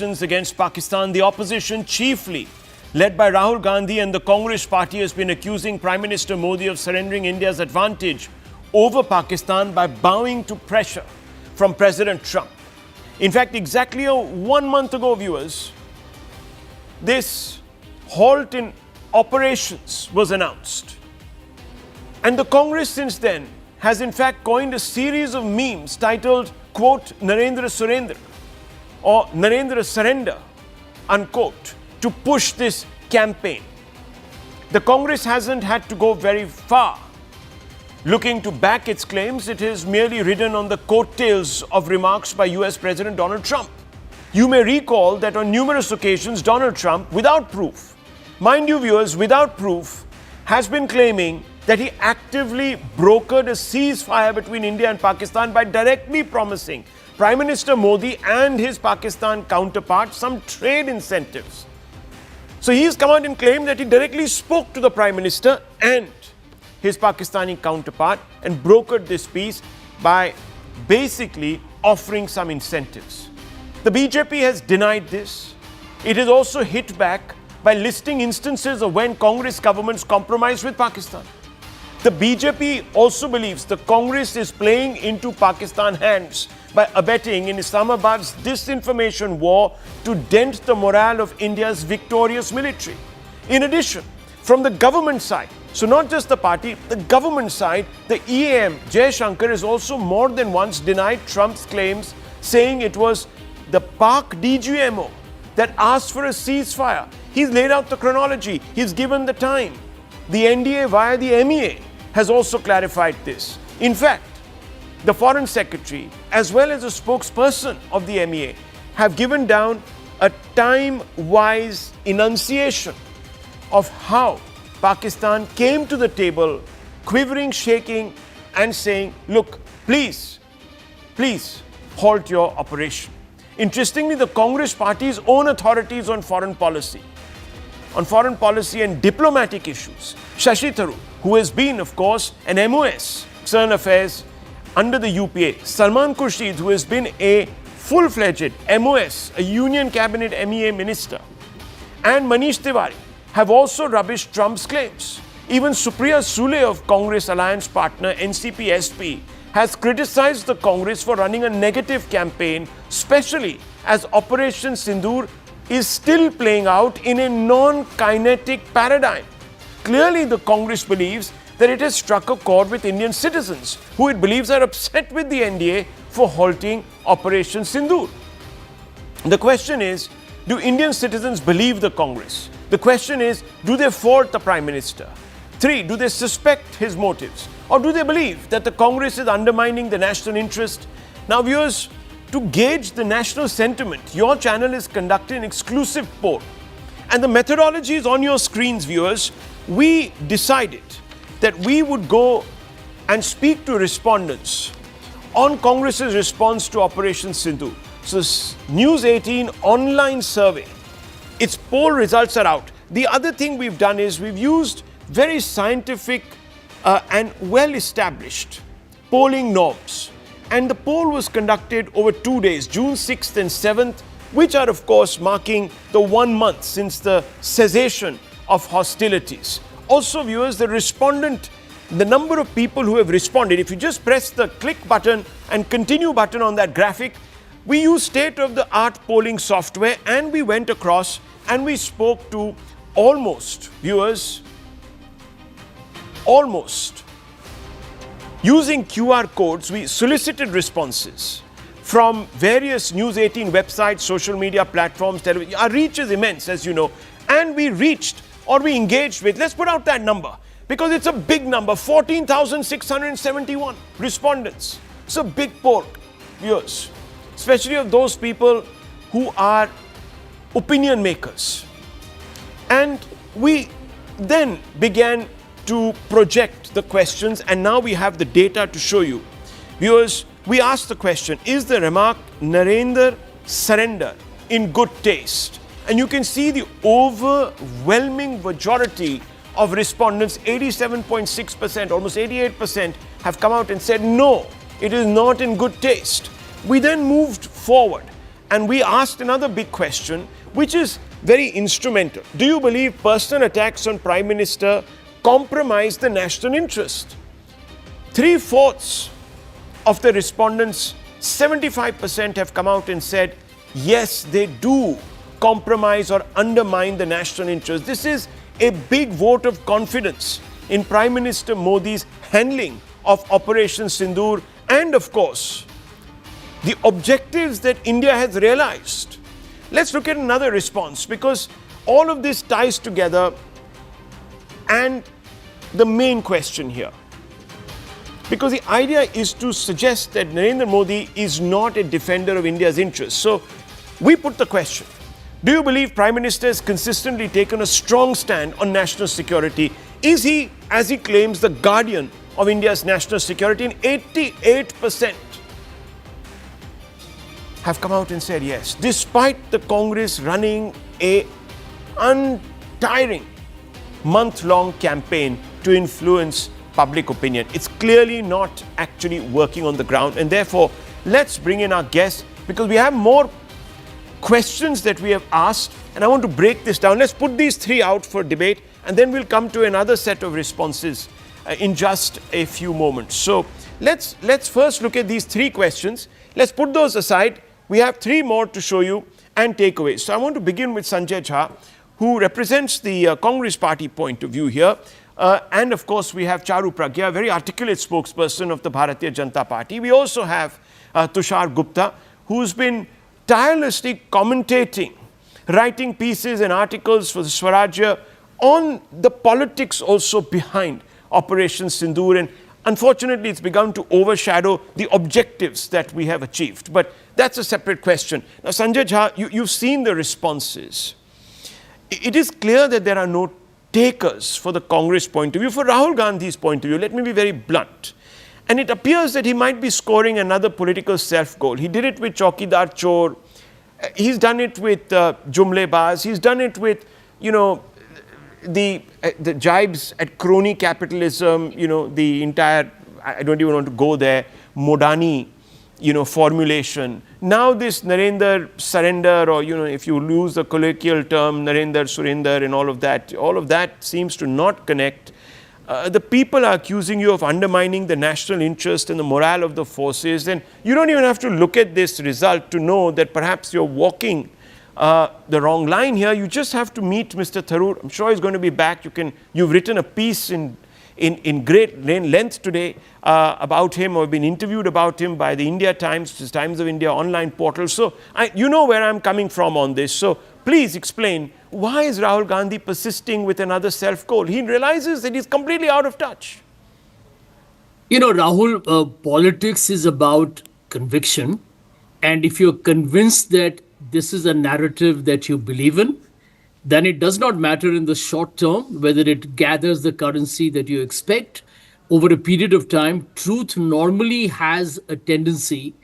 Against Pakistan, the opposition, chiefly led by Rahul Gandhi and the Congress party, has been accusing Prime Minister Modi of surrendering India's advantage over Pakistan by bowing to pressure from President Trump. In fact, exactly 1 month ago, viewers, this halt in operations was announced. And the Congress since then has in fact coined a series of memes titled, quote, Narender Surrender, or Narendra Surrender, unquote, to push this campaign. The Congress hasn't had to go very far looking to back its claims. It has merely ridden on the coattails of remarks by US President Donald Trump. You may recall that on numerous occasions, Donald Trump, without proof, mind you viewers, without proof, has been claiming that he actively brokered a ceasefire between India and Pakistan by directly promising Prime Minister Modi and his Pakistan counterpart some trade incentives. So he's come out and claimed that he directly spoke to the Prime Minister and his Pakistani counterpart and brokered this peace by basically offering some incentives. The BJP has denied this. It has also hit back by listing instances of when Congress governments compromised with Pakistan. The BJP also believes the Congress is playing into Pakistan's hands by abetting in Islamabad's disinformation war to dent the morale of India's victorious military. In addition, from the government side, so not just the party, the government side, the EAM, Jai Shankar, has also more than once denied Trump's claims, saying it was the Pak DGMO that asked for a ceasefire. He's laid out the chronology. He's given the time. The NDA via the MEA has also clarified this. In fact, the Foreign Secretary, as well as a spokesperson of the MEA, have given down a time-wise enunciation of how Pakistan came to the table, quivering, shaking, and saying, look, please halt your operation. Interestingly, the Congress party's own authorities on foreign policy and diplomatic issues, Shashi Tharoor, who has been, of course, an MOS, External Affairs, under the UPA, Salman Khurshid, who has been a full-fledged MOS, a Union Cabinet MEA minister, and Manish Tiwari have also rubbished Trump's claims. Even Supriya Sule of Congress alliance partner NCP-SP has criticized the Congress for running a negative campaign, especially as Operation Sindoor is still playing out in a non-kinetic paradigm. Clearly, the Congress believes that it has struck a chord with Indian citizens, who it believes are upset with the NDA for halting Operation Sindoor. The question is, do Indian citizens believe the Congress? The question is, do they fault the Prime Minister? 3, do they suspect his motives? Or do they believe that the Congress is undermining the national interest? Now, viewers, to gauge the national sentiment, your channel is conducting an exclusive poll. And the methodology is on your screens, viewers. We decided that we would go and speak to respondents on Congress's response to Operation Sindoor. So, News18 online survey, its poll results are out. The other thing we've done is we've used very scientific and well-established polling norms. And the poll was conducted over 2 days, June 6th and 7th, which are, of course, marking the 1 month since the cessation of hostilities. Also, viewers, the number of people who have responded, if you just press the click button and continue button on that graphic, we use state-of-the-art polling software, and we went across and we spoke to almost using QR codes. We solicited responses from various News18 websites, social media platforms, television. Our reach is immense, as you know, and we engaged with, let's put out that number, because it's a big number, 14,671 respondents. It's a big poll, viewers, especially of those people who are opinion makers. And we then began to project the questions, and now we have the data to show you. Viewers, we asked the question, is the remark Narender Surrender in good taste? And you can see the overwhelming majority of respondents, 87.6%, almost 88%, have come out and said, no, it is not in good taste. We then moved forward And we asked another big question, which is very instrumental. Do you believe personal attacks on Prime Minister compromise the national interest? 3/4 of the respondents, 75% have come out and said, yes, they do compromise or undermine the national interest. This is a big vote of confidence in Prime Minister Modi's handling of Operation Sindoor and, of course, the objectives that India has realized. Let's look at another response, because all of this ties together and the main question here. Because the idea is to suggest that Narendra Modi is not a defender of India's interests. So we put the question, do you believe Prime Minister has consistently taken a strong stand on national security? Is he, as he claims, the guardian of India's national security? And 88% have come out and said yes, despite the Congress running a untiring month-long campaign to influence public opinion. It's clearly not actually working on the ground, and therefore let's bring in our guests, because we have more questions that we have asked, and I want to break this down. Let's put these three out for debate, and then we'll come to another set of responses in just a few moments. So let's first look at these three questions. Let's put those aside. We have three more to show you and takeaways. So I want to begin with Sanjay Jha, who represents the Congress party point of view here. And of course, we have Charu Pragya, a very articulate spokesperson of the Bharatiya Janata Party. We also have Tushar Gupta, who's been tirelessly commentating, writing pieces and articles for the Swarajya on the politics also behind Operation Sindoor. And unfortunately, it's begun to overshadow the objectives that we have achieved. But that's a separate question. Now, Sanjay Jha, you've seen the responses. It is clear that there are no takers for the Congress point of view. For Rahul Gandhi's point of view, let me be very blunt. And it appears that he might be scoring another political self-goal. He did it with Chaukidar Chor. He's done it with Jumlebaz. He's done it with, the jibes at crony capitalism, the entire, I don't even want to go there, Modani, formulation. Now this Narender Surrender, or, if you lose the colloquial term, Narender Surrender and all of that seems to not connect. The people are accusing you of undermining the national interest and the morale of the forces, and you don't even have to look at this result to know that perhaps you're walking the wrong line here. You just have to meet Mr. Tharoor. I'm sure he's going to be back. You've written a piece in great length today about him, or been interviewed about him by the India Times, which is Times of India online portal. So you know where I'm coming from on this. So please explain, why is Rahul Gandhi persisting with another self-goal? He realizes that he's completely out of touch. Rahul, politics is about conviction. And if you're convinced that this is a narrative that you believe in, then it does not matter in the short term whether it gathers the currency that you expect. Over a period of time, truth normally has a tendency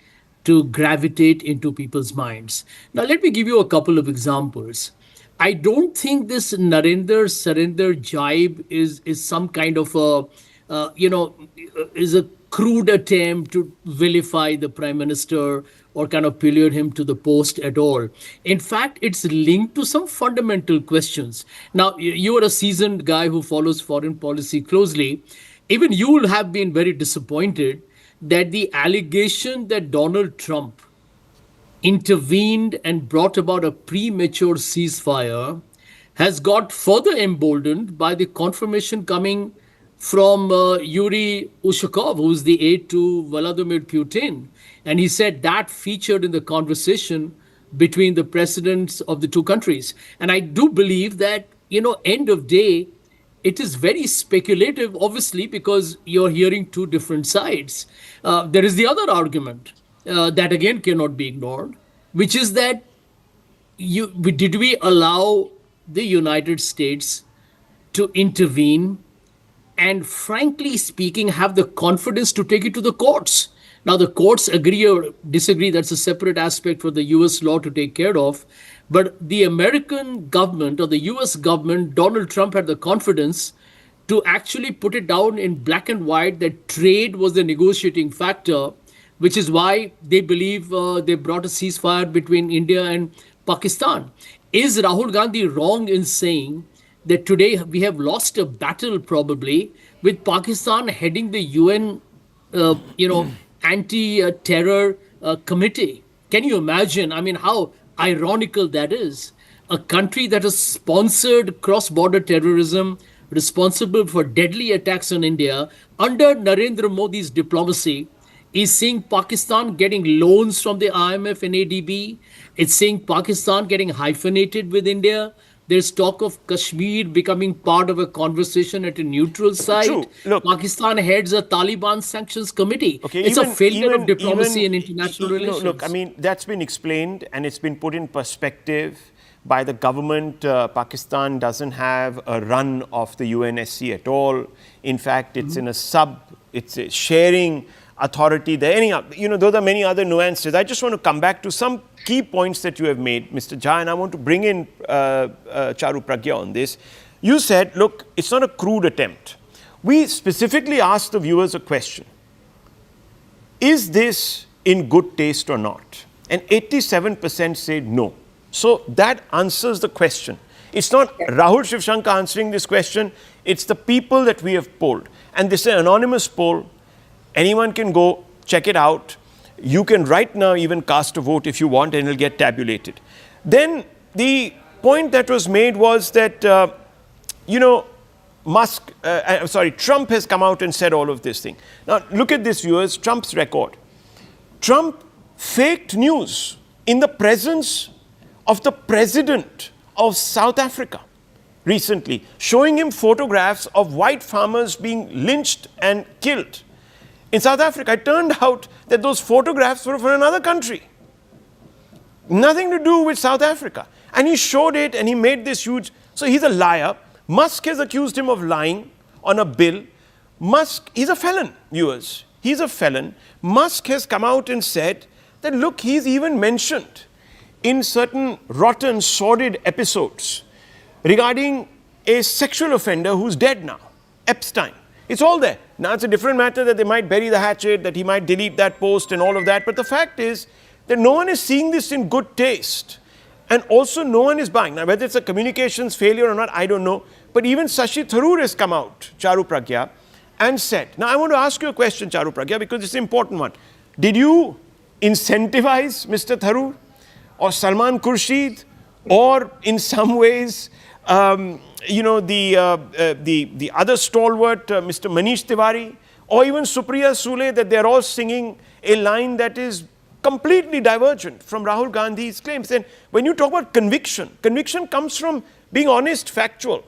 to gravitate into people's minds. Now, let me give you a couple of examples. I don't think this Narender Surrender jibe is some kind of is a crude attempt to vilify the Prime Minister or kind of pillion him to the post at all. In fact, it's linked to some fundamental questions. Now, you are a seasoned guy who follows foreign policy closely. Even you will have been very disappointed that the allegation that Donald Trump intervened and brought about a premature ceasefire has got further emboldened by the confirmation coming from Yuri Ushakov, who's the aide to Vladimir Putin. And he said that featured in the conversation between the presidents of the two countries. And I do believe that, end of day, it is very speculative, obviously, because you're hearing two different sides. There is the other argument that, again, cannot be ignored, which is that did we allow the United States to intervene and, frankly speaking, have the confidence to take it to the courts? Now, the courts agree or disagree. That's a separate aspect for the US law to take care of. But the American government, or the US government, Donald Trump had the confidence to actually put it down in black and white that trade was the negotiating factor which is why they believe they brought a ceasefire between India and Pakistan. Is Rahul Gandhi wrong in saying that today we have lost a battle probably with Pakistan heading the UN, anti-terror committee? Can you imagine? I mean, how ironical that is. A country that has sponsored cross-border terrorism, responsible for deadly attacks on India under Narendra Modi's diplomacy, is seeing Pakistan getting loans from the IMF and ADB. It's seeing Pakistan getting hyphenated with India. There's talk of Kashmir becoming part of a conversation at a neutral site. True. Look, Pakistan heads a Taliban sanctions committee. okay, It's a failure of diplomacy and international relations. Look, I mean, that's been explained and it's been put in perspective by the government. Pakistan doesn't have a run of the UNSC at all. In fact, it's in it's a sharing authority there. Those are many other nuances. I just want to come back to some key points that you have made, Mr. Jha, and I want to bring in Charu Pragya on this. You said, look, it's not a crude attempt. We specifically asked the viewers a question. Is this in good taste or not? And 87% said no. So that answers the question. It's not Rahul Shivshankar answering this question. It's the people that we have polled. And this is an anonymous poll. Anyone can go check it out. You can right now even cast a vote if you want and it'll get tabulated. Then the point that was made was that, Trump has come out and said all of this thing. Now look at this, viewers, Trump's record. Trump faked news in the presence of the president of South Africa recently, showing him photographs of white farmers being lynched and killed. In South Africa, it turned out that those photographs were from another country. Nothing to do with South Africa. And he showed it and he made this huge... So he's a liar. Musk has accused him of lying on a bill. Musk, he's a felon, viewers. He's a felon. Musk has come out and said that, look, he's even mentioned in certain rotten, sordid episodes regarding a sexual offender who's dead now, Epstein. It's all there. Now, it's a different matter that they might bury the hatchet, that he might delete that post and all of that. But the fact is that no one is seeing this in good taste. And also no one is buying. Now, whether it's a communications failure or not, I don't know. But even Shashi Tharoor has come out, Charu Pragya, and said, now I want to ask you a question, Charu Pragya, because it's an important one. Did you incentivize Mr. Tharoor or Salman Khurshid or in some ways the other stalwart, Mr. Manish Tiwari, or even Supriya Sule, that they're all singing a line that is completely divergent from Rahul Gandhi's claims? And when you talk about conviction, conviction comes from being honest, factual.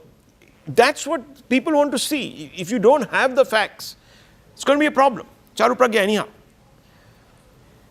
That's what people want to see. If you don't have the facts, it's going to be a problem. Charu Pragya, anyhow.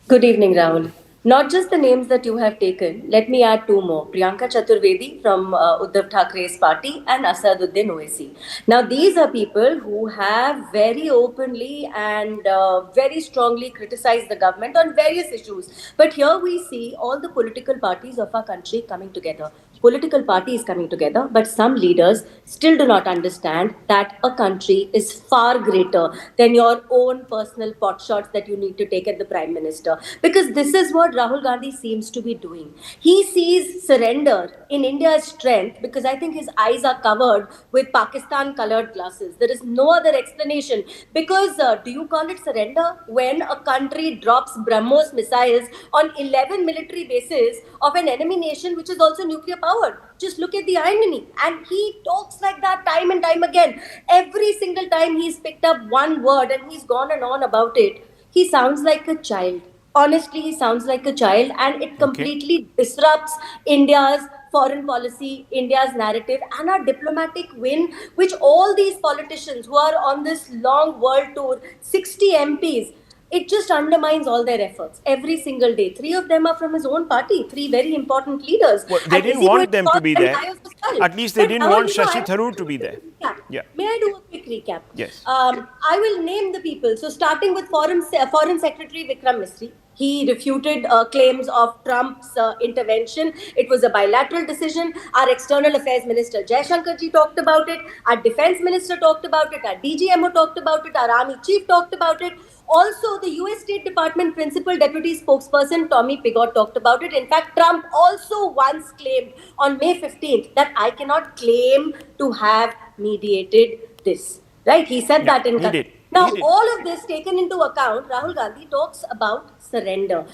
Good evening, Rahul. Not just the names that you have taken, let me add two more. Priyanka Chaturvedi from Uddhav Thackeray's party and Asaduddin Owaisi. Now, these are people who have very openly and very strongly criticized the government on various issues. But here we see all the political parties of our country coming together. Political parties coming together, but some leaders still do not understand that a country is far greater than your own personal potshots that you need to take at the Prime Minister. Because this is what Rahul Gandhi seems to be doing. He sees surrender in India's strength because I think his eyes are covered with Pakistan-colored glasses. There is no other explanation. Because do you call it surrender when a country drops BrahMos missiles on 11 military bases of an enemy nation which is also nuclear powered? Just look at the irony. And he talks like that time and time again. Every single time he's picked up one word and he's gone and on about it, he sounds like a child. Honestly, he sounds like a child, and it completely disrupts India's foreign policy, India's narrative, and our diplomatic win, which all these politicians who are on this long world tour, 60 MPs, it just undermines all their efforts every single day. 3 of them are from his own party, 3 very important leaders. Well, they didn't want them to be there. At least they didn't want Shashi Tharoor to be there. Yeah. May I do a quick recap? Yes. I will name the people. So starting with Foreign Secretary Vikram Misri. He refuted claims of Trump's intervention. It was a bilateral decision. Our External Affairs Minister Jaishankar ji talked about it. Our Defense Minister talked about it. Our DGMO talked about it. Our Army Chief talked about it. Also, the US State Department Principal Deputy Spokesperson Tommy Pigott talked about it. In fact, Trump also once claimed on May 15th that I cannot claim to have mediated this. Right? He said that in... He did. Now, all of this taken into account, Rahul Gandhi talks about surrender.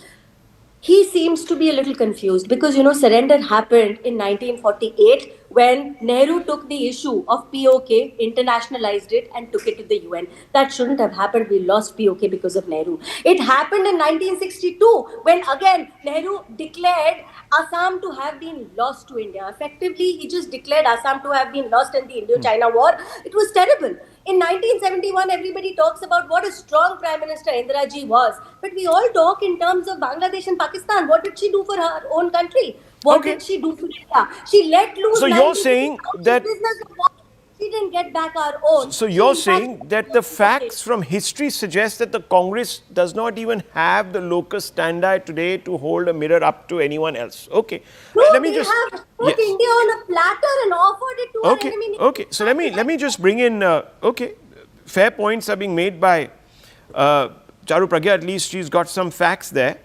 He seems to be a little confused because, surrender happened in 1948 when Nehru took the issue of POK, internationalized it and took it to the UN. That shouldn't have happened. We lost POK because of Nehru. It happened in 1962 when again Nehru declared Assam to have been lost to India. Effectively, he just declared Assam to have been lost in the Indo-China War. It was terrible. In 1971, everybody talks about what a strong Prime Minister Indira Ji was. But we all talk in terms of Bangladesh and Pakistan. What did she do for her own country? What did she do for India? She let loose... So you're saying that... She didn't get back our own. So you're saying that the facts from history suggest that the Congress does not even have the locus standi today to hold a mirror up to anyone else. Okay. No, let me just put India on a platter and offered it to our enemy. Okay. So let me just bring in. Fair points are being made by Charu Pragya. At least she's got some facts there.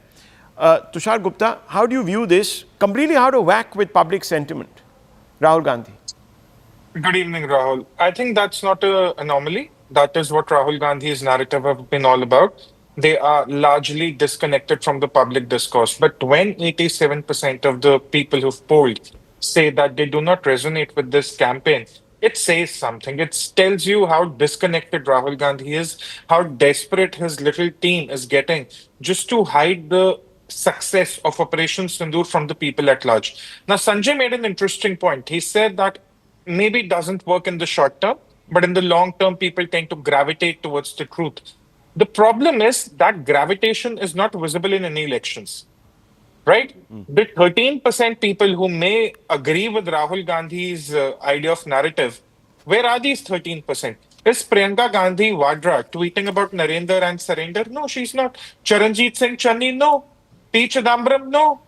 Tushar Gupta, how do you view this? Completely out of whack with public sentiment. Rahul Gandhi. Good evening, Rahul. I think that's not an anomaly. That is what Rahul Gandhi's narrative have been all about. They are largely disconnected from the public discourse. But when 87% of the people who've polled say that they do not resonate with this campaign, it says something. It tells you how disconnected Rahul Gandhi is, how desperate his little team is getting just to hide the success of Operation Sindoor from the people at large. Now, Sanjay made an interesting point. He said that maybe it doesn't work in the short term, but in the long term, people tend to gravitate towards the truth. The problem is that gravitation is not visible in any elections, right? The 13% people who may agree with Rahul Gandhi's idea of narrative, where are these 13%? Is Priyanka Gandhi Vadra tweeting about Narendra and surrender? No, she's not. Charanjit Singh Channi? No. P. Chidambaram? No.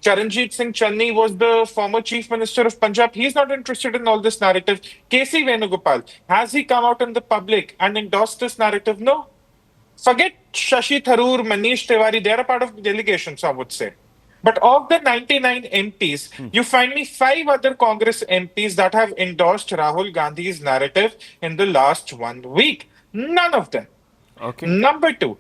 Charanjit Singh Channi was the former Chief Minister of Punjab. He's not interested in all this narrative. K.C. Venugopal, has he come out in the public and endorsed this narrative? No. Forget Shashi Tharoor, Manish Tiwari, they're a part of the delegation, so I would say. But of the 99 MPs, you find me 5 other Congress MPs that have endorsed Rahul Gandhi's narrative in the last 1 week. None of them. Okay. Number 2,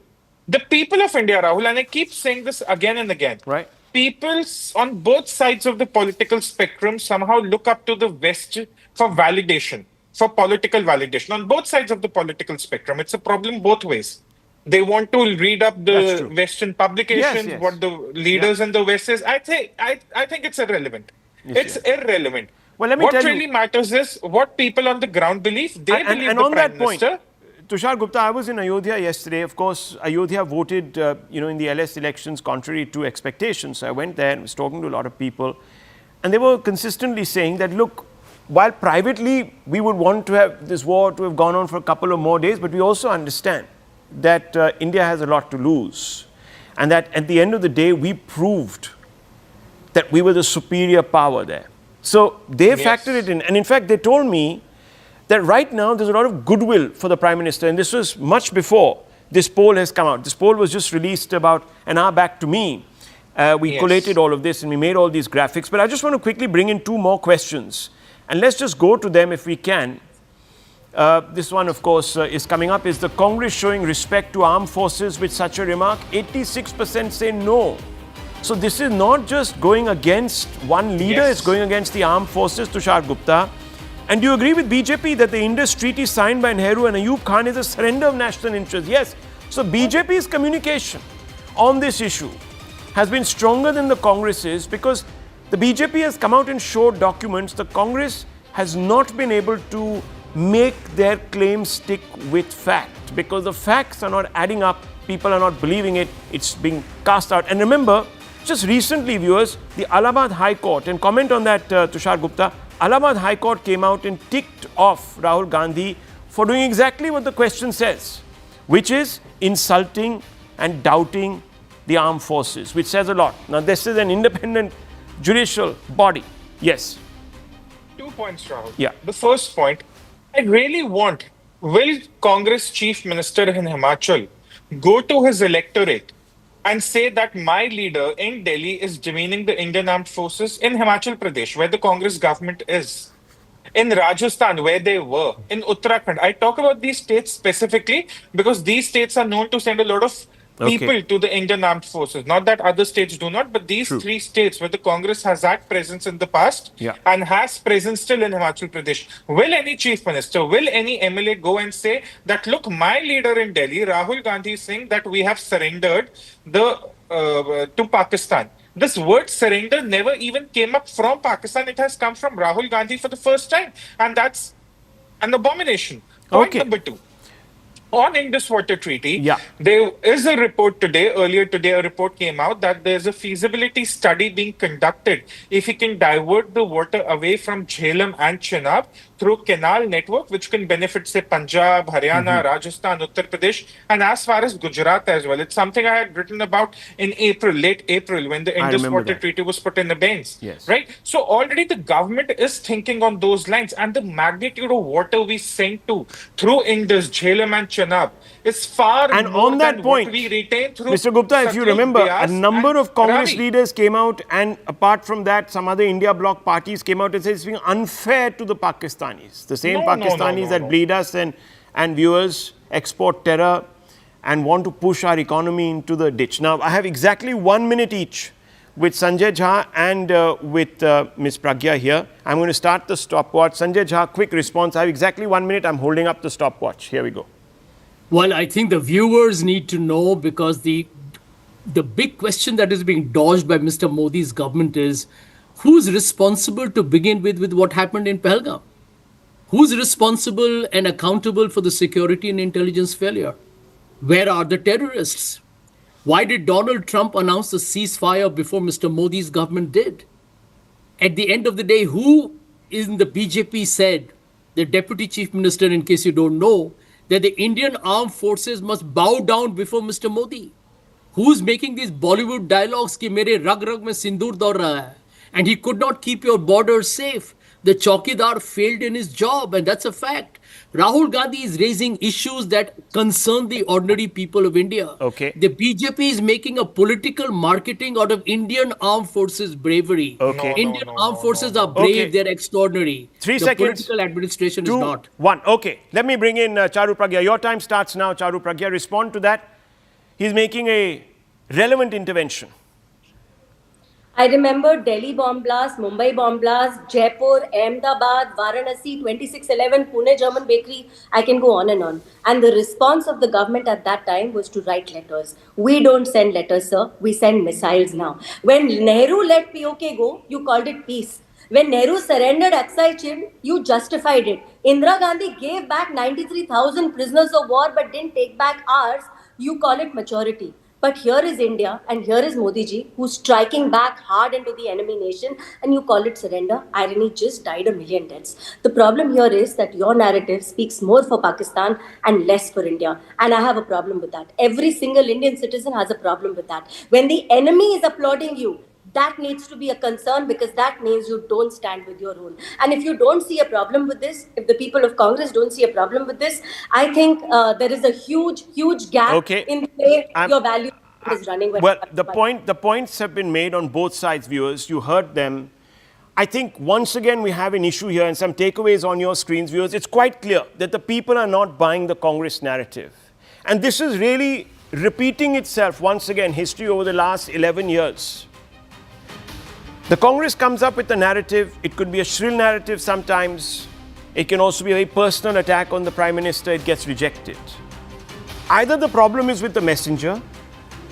the people of India, Rahul, and I keep saying this again and again. Right. People on both sides of the political spectrum somehow look up to the West for validation, for political validation. On both sides of the political spectrum, it's a problem both ways. They want to read up the Western publications, what the leaders in the West says. I think it's irrelevant. It's irrelevant. Well, let me tell you. What really matters is what people on the ground believe. They believe the Prime Minister. Tushar Gupta, I was in Ayodhya yesterday. Of course, Ayodhya voted, in the LS elections contrary to expectations. So I went there and was talking to a lot of people. And they were consistently saying that, look, while privately we would want to have this war to have gone on for a couple of more days, but we also understand that India has a lot to lose. And that at the end of the day, we proved that we were the superior power there. So they factored it in. And in fact, they told me that right now there's a lot of goodwill for the Prime Minister. And this was much before this poll has come out. This poll was just released about an hour back to me. We collated all of this and we made all these graphics. But I just want to quickly bring in 2 more questions. And let's just go to them if we can. This one, of course, is coming up. Is the Congress showing respect to armed forces with such a remark? 86% say no. So this is not just going against one leader, it's going against the armed forces, Tushar Gupta. And do you agree with BJP that the Indus Treaty signed by Nehru and Ayub Khan is a surrender of national interest? Yes. So BJP's communication on this issue has been stronger than the Congress's because the BJP has come out and showed documents. The Congress has not been able to make their claims stick with fact because the facts are not adding up. People are not believing it. It's being cast out. And remember, just recently, viewers, the Allahabad High Court, and comment on that, Tushar Gupta, Allahabad High Court came out and ticked off Rahul Gandhi for doing exactly what the question says, which is insulting and doubting the armed forces, which says a lot. Now, this is an independent judicial body. Yes. 2 points, Rahul. Yeah. The first point, I really want, will Congress Chief Minister in Himachal go to his electorate and say that my leader in Delhi is demeaning the Indian Armed Forces in Himachal Pradesh, where the Congress government is? In Rajasthan, where they were, in Uttarakhand. I talk about these states specifically because these states are known to send a lot of people to the Indian Armed Forces. Not that other states do not, but these three states where the Congress has had presence in the past and has presence still in Himachal Pradesh. Will any chief minister, will any MLA go and say that, look, my leader in Delhi, Rahul Gandhi, is saying that we have surrendered to Pakistan? This word surrender never even came up from Pakistan. It has come from Rahul Gandhi for the first time. And that's an abomination. Point number 2. On Indus Water Treaty, there is a report today, earlier today, a report came out that there's a feasibility study being conducted if we can divert the water away from Jhelum and Chenab through canal network, which can benefit, say, Punjab, Haryana, Rajasthan, Uttar Pradesh, and as far as Gujarat as well. It's something I had written about in April, late April, when the Indus Water Treaty was put in abeyance. Right? So already the government is thinking on those lines, and the magnitude of water we send to through Indus, Jhelum, and Chenab is far more than what we retain through Mr. Gupta, if you remember, a number of Congress Ravi leaders came out, and apart from that, some other India bloc parties came out and said it's being unfair to the Pakistanis. The same Pakistanis that bleed us and viewers export terror and want to push our economy into the ditch. Now, I have exactly 1 minute each with Sanjay Jha and with Ms. Pragya here. I'm going to start the stopwatch. Sanjay Jha, quick response. I have exactly 1 minute. I'm holding up the stopwatch. Here we go. Well, I think the viewers need to know, because the big question that is being dodged by Mr. Modi's government is, who's responsible to begin with what happened in Pahalgam? Who's responsible and accountable for the security and intelligence failure? Where are the terrorists? Why did Donald Trump announce the ceasefire before Mr. Modi's government did? At the end of the day, who in the BJP said, the Deputy Chief Minister, in case you don't know, that the Indian armed forces must bow down before Mr. Modi? Who's making these Bollywood dialogues ki mere rag rag mein sindoor daur raha hai? And he could not keep your borders safe. The Chaukidar failed in his job, and that's a fact. Rahul Gandhi is raising issues that concern the ordinary people of India. The BJP is making a political marketing out of Indian armed forces bravery. Indian armed forces are brave, they're extraordinary. 3 the seconds. Political administration 2, is not. 1. Okay, let me bring in Charu Pragya. Your time starts now, Charu Pragya. Respond to that. He's making a relevant intervention. I remember Delhi bomb blast, Mumbai bomb blast, Jaipur, Ahmedabad, Varanasi, 2611, Pune German bakery. I can go on and on. And the response of the government at that time was to write letters. We don't send letters, sir. We send missiles now. When Nehru let POK go, you called it peace. When Nehru surrendered Aksai Chin, you justified it. Indira Gandhi gave back 93,000 prisoners of war but didn't take back ours. You call it maturity. But here is India and here is Modi ji, who's striking back hard into the enemy nation, and you call it surrender. Irony, just died a million deaths. The problem here is that your narrative speaks more for Pakistan and less for India. And I have a problem with that. Every single Indian citizen has a problem with that. When the enemy is applauding you, that needs to be a concern, because that means you don't stand with your own. And if you don't see a problem with this, if the people of Congress don't see a problem with this, I think there is a huge gap in the way your value is running. Well, the points have been made on both sides, viewers. You heard them. I think once again we have an issue here, and some takeaways on your screens, viewers. It's quite clear that the people are not buying the Congress narrative. And this is really repeating itself once again, history over the last 11 years. The Congress comes up with a narrative. It could be a shrill narrative sometimes. It can also be a very personal attack on the Prime Minister. It gets rejected. Either the problem is with the messenger,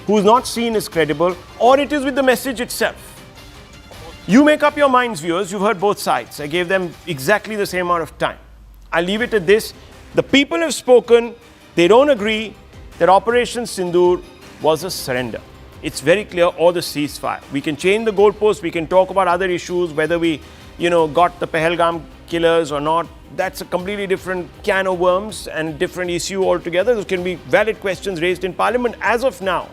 who is not seen as credible, or it is with the message itself. You make up your minds, viewers. You've heard both sides. I gave them exactly the same amount of time. I'll leave it at this. The people have spoken. They don't agree that Operation Sindoor was a surrender. It's very clear, or the ceasefire. We can change the goalposts. We can talk about other issues, whether we, got the Pahalgam killers or not. That's a completely different can of worms and different issue altogether. There can be valid questions raised in Parliament. As of now,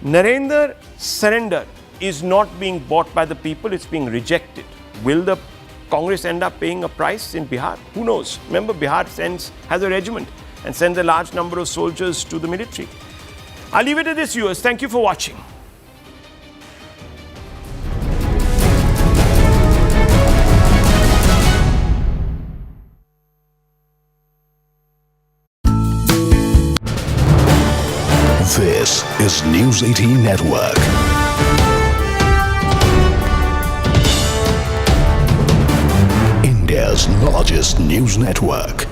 Narender Surrender is not being bought by the people, it's being rejected. Will the Congress end up paying a price in Bihar? Who knows? Remember, Bihar has a regiment and sends a large number of soldiers to the military. I'll leave it at this, viewers. Thank you for watching. This is News 18 Network. India's largest news network.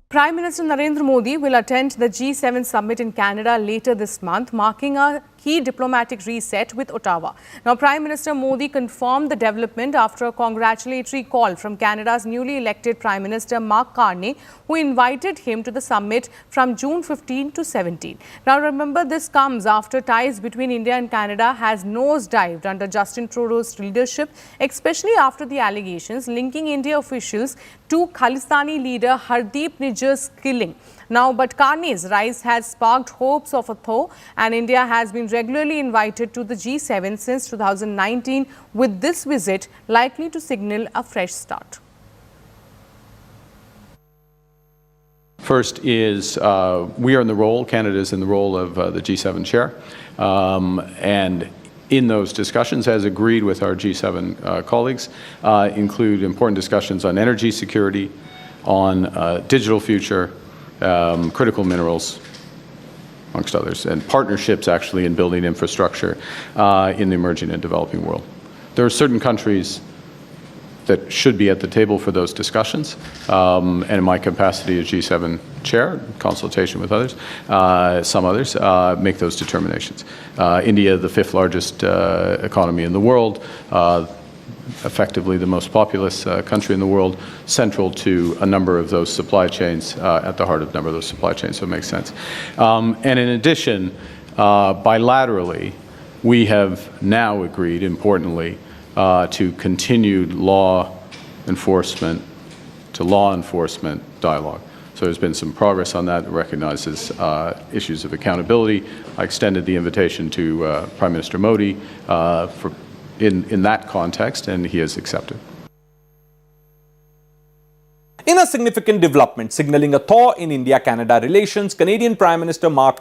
Prime Minister Narendra Modi will attend the G7 summit in Canada later this month, marking a key diplomatic reset with Ottawa. Now, Prime Minister Modi confirmed the development after a congratulatory call from Canada's newly elected Prime Minister Mark Carney, who invited him to the summit from June 15 to 17. Now, remember, this comes after ties between India and Canada has nosedived under Justin Trudeau's leadership, especially after the allegations linking India officials to Khalistani leader Hardeep Nijjar's killing. Now, but Carney's rise has sparked hopes of a thaw, and India has been regularly invited to the G7 since 2019, with this visit likely to signal a fresh start. First is we are in the role, Canada is in the role of the G7 chair, and in those discussions, as agreed with our G7 colleagues, include important discussions on energy security, on digital future, critical minerals, amongst others, and partnerships actually in building infrastructure in the emerging and developing world. There are certain countries that should be at the table for those discussions, and in my capacity as G7 chair, in consultation with others, some others, make those determinations. India, the 5th largest economy in the world, effectively the most populous country in the world, central to a number of those supply chains, at the heart of a number of those supply chains, so it makes sense. And in addition, bilaterally, we have now agreed, importantly, to continued law enforcement dialogue. So there's been some progress on that. It recognizes issues of accountability. I extended the invitation to Prime Minister Modi in that context, and he has accepted. In a significant development signaling a thaw in India-Canada relations, Canadian Prime Minister Mark